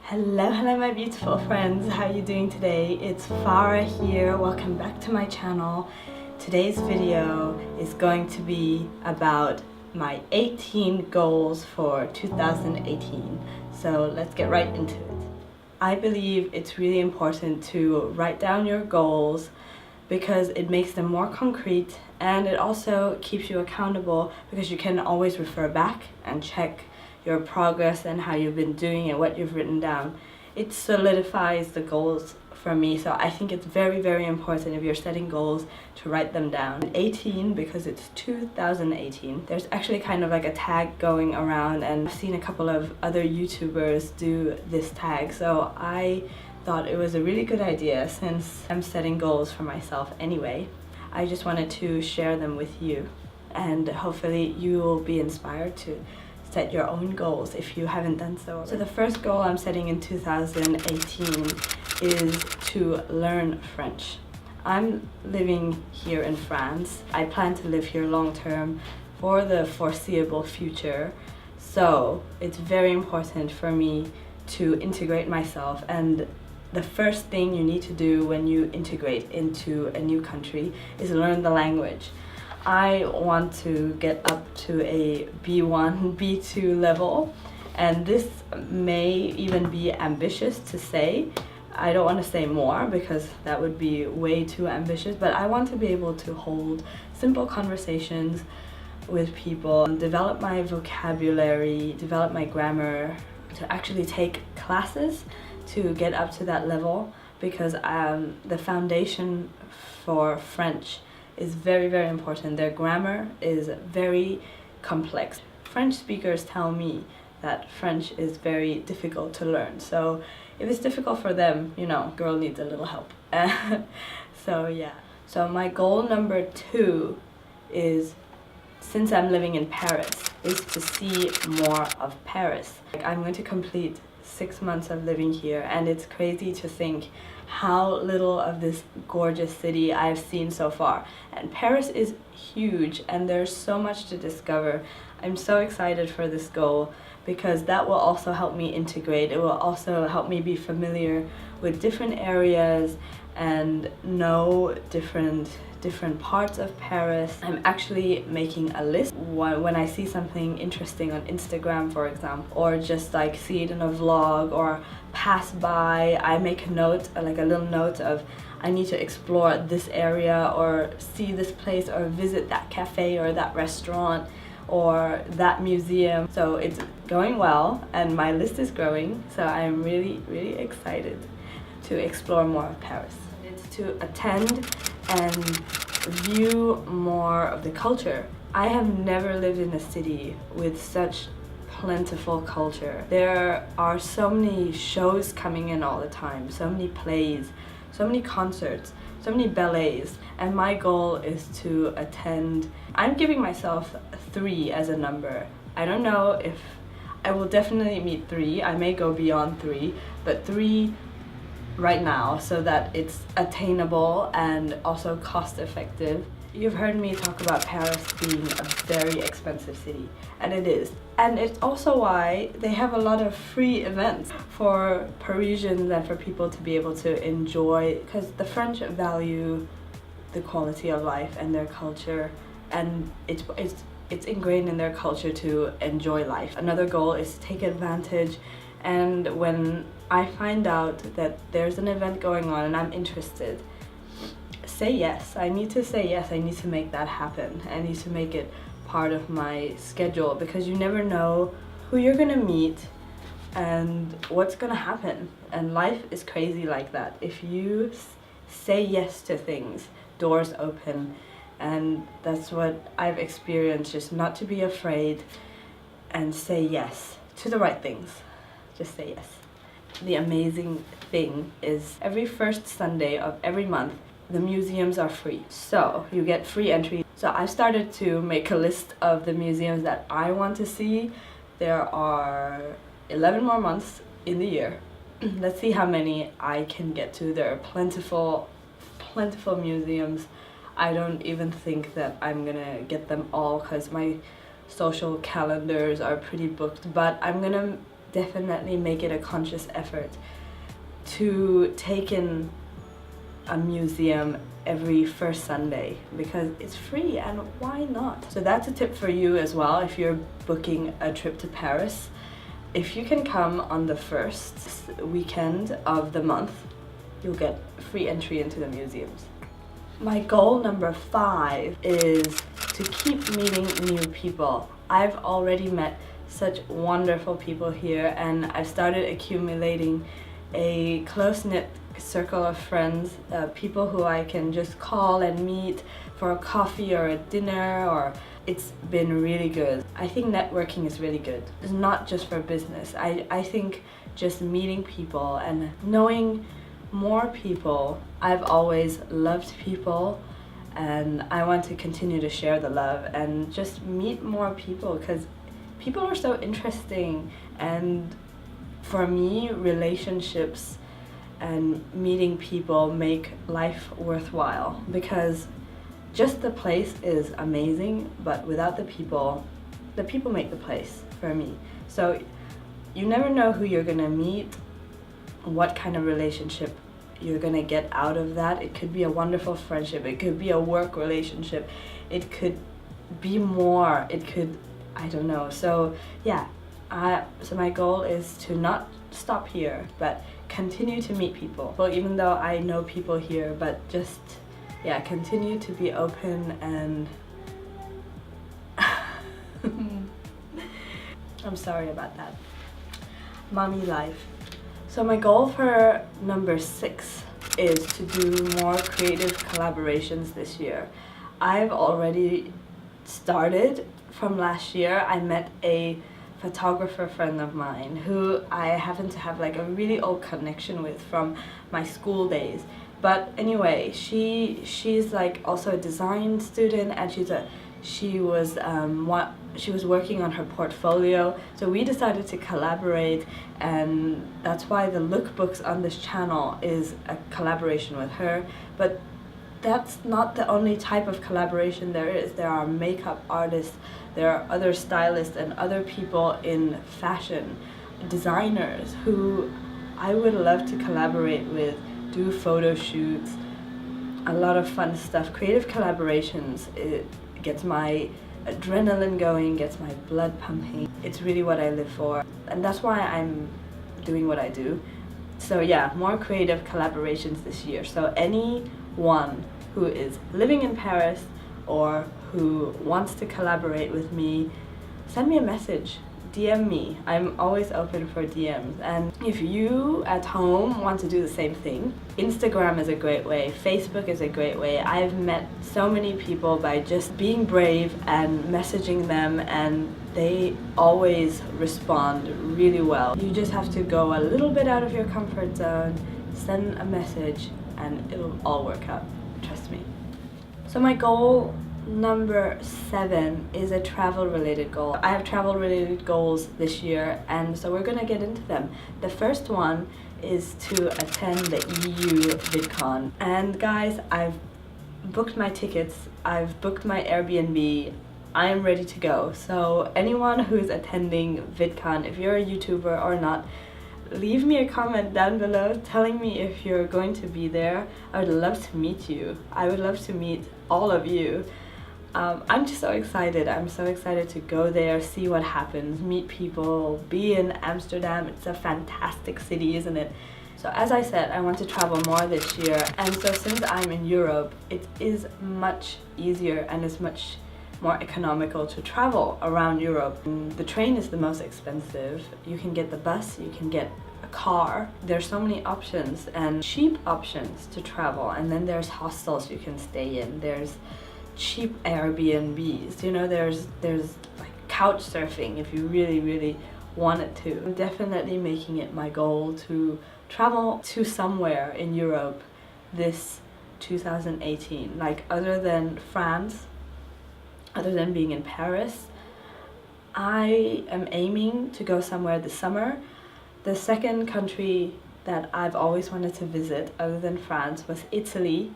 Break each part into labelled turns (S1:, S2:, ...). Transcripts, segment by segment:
S1: Hello my beautiful friends, how are you doing today? It's Farah here, welcome back to my channel. Today's video is going to be about my 18 goals for 2018. So let's get right into it. I believe it's really important to write down your goals because it makes them more concrete, and it also keeps you accountable because you can always refer back and check your progress and how you've been doing and what you've written down. It solidifies the goals for me, so I think it's very important if you're setting goals to write them down. 18 because it's 2018. There's actually kind of like a tag going around, and I've seen a couple of other YouTubers do this tag, so I thought it was a really good idea since I'm setting goals for myself anyway. I just wanted to share them with you, and hopefully you will be inspired to set your own goals if you haven't done so. So the first goal I'm setting in 2018 is to learn French. I'm living here in France. I plan to live here long term for the foreseeable future, so it's very important for me to integrate myself, and the first thing you need to do when you integrate into a new country is learn the language. I want to get up to a B1, B2 level, and this may even be ambitious to say. I don't want to say more because that would be way too ambitious, but I want to be able to hold simple conversations with people, develop my vocabulary, develop my grammar, to actually take classes to get up to that level, because the foundation for French is very important. Their grammar is very complex. French speakers tell me that French is very difficult to learn, so if it's difficult for them, you know, girl needs a little help. So yeah. So my goal number 2 is, since I'm living in Paris, is to see more of Paris. I'm going to complete 6 months of living here, and it's crazy to think how little of this gorgeous city I've seen so far. And Paris is huge and there's so much to discover. I'm so excited for this goal because that will also help me integrate. It will also help me be familiar with different areas and know different parts of Paris. I'm actually making a list when I see something interesting on Instagram, for example, or just like see it in a vlog or pass by. I make a note, like a little note of, I need to explore this area or see this place or visit that cafe or that restaurant or that museum. So it's going well and my list is growing, so I'm really excited to explore more of Paris. It's to attend and view more of the culture. I have never lived in a city with such plentiful culture. There are so many shows coming in all the time, so many plays, so many concerts, so many ballets, and my goal is to attend. I'm giving myself 3 as a number. I don't know if I will definitely meet 3. I may go beyond 3, but 3 right now, so that it's attainable and also cost effective. You've heard me talk about Paris being a very expensive city, and it is. And it's also why they have a lot of free events for Parisians and for people to be able to enjoy, because the French value the quality of life and their culture, and it's ingrained in their culture to enjoy life. Another goal is to take advantage, and when I find out that there's an event going on and I'm interested, say yes. I need to say yes. I need to make that happen. I need to make it part of my schedule, because you never know who you're gonna meet and what's gonna happen. And life is crazy like that. If you say yes to things, doors open, and that's what I've experienced, just not to be afraid and say yes to the right things. Just say yes. The amazing thing is every first Sunday of every month, the museums are free. So you get free entry. So I started to make a list of the museums that I want to see. There are 11 more months in the year. Let's see how many I can get to. There are plentiful museums. I don't even think that I'm gonna get them all because my social calendars are pretty booked, but I'm gonna definitely make it a conscious effort to take in a museum every first Sunday because it's free, and why not? So that's a tip for you as well if you're booking a trip to Paris. If you can come on the first weekend of the month, you'll get free entry into the museums. My goal number 5 is to keep meeting new people. I've already met such wonderful people here, and I've started accumulating a close-knit circle of friends, people who I can just call and meet for a coffee or a dinner, or it's been really good. I think networking is really good. It's not just for business. I think just meeting people and knowing more people. I've always loved people, and I want to continue to share the love and just meet more people because people are so interesting, and for me, relationships and meeting people make life worthwhile because just the place is amazing, but without the people make the place for me. So you never know who you're gonna meet, what kind of relationship you're gonna get out of that. It could be a wonderful friendship, it could be a work relationship, it could be more, it could, I don't know. So yeah, so my goal is to not stop here, but continue to meet people. Well, even though I know people here, but just, yeah, continue to be open and I'm sorry about that. Mommy life. So my goal for number 6 is to do more creative collaborations this year. I've already started from last year. I met a photographer friend of mine who I happen to have like a really old connection with from my school days. But anyway, she's like also a design student, and she was working on her portfolio, so we decided to collaborate, and that's why the lookbooks on this channel is a collaboration with her. But that's not the only type of collaboration there is. There are makeup artists, there are other stylists and other people in fashion, designers who I would love to collaborate with, do photo shoots, a lot of fun stuff. Creative collaborations, it gets my adrenaline going, gets my blood pumping. It's really what I live for, and that's why I'm doing what I do. So yeah, more creative collaborations this year. So anyone who is living in Paris or who wants to collaborate with me, send me a message, DM me. I'm always open for DMs. And if you at home want to do the same thing, Instagram is a great way, Facebook is a great way. I've met so many people by just being brave and messaging them, and they always respond really well. You just have to go a little bit out of your comfort zone, send a message, and it'll all work out, trust me. So my goal number 7 is a travel related goal. I have travel related goals this year, and so we're gonna get into them. The first one is to attend the EU VidCon. And guys, I've booked my tickets, I've booked my Airbnb, I am ready to go. So anyone who's attending VidCon, if you're a YouTuber or not, leave me a comment down below telling me if you're going to be there. I would love to meet you. I would love to meet all of you. I'm just so excited. I'm so excited to go there, see what happens, meet people, be in Amsterdam. It's a fantastic city, isn't it? So as I said, I want to travel more this year, and so since I'm in Europe, it is much easier and it's much more economical to travel around Europe. The train is the most expensive. You can get the bus, you can get a car. There's so many options and cheap options to travel, and then there's hostels you can stay in. There's cheap Airbnbs, you know, there's like couch surfing if you really wanted to. I'm definitely making it my goal to travel to somewhere in Europe this 2018, like other than France, other than being in Paris. I am aiming to go somewhere this summer. The second country that I've always wanted to visit other than France was Italy.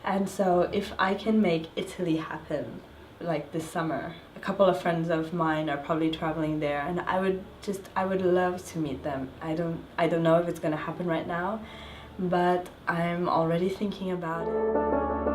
S1: And so if I can make Italy happen, like this summer, a couple of friends of mine are probably traveling there, and I would love to meet them. I don't know if it's gonna happen right now, but I'm already thinking about it.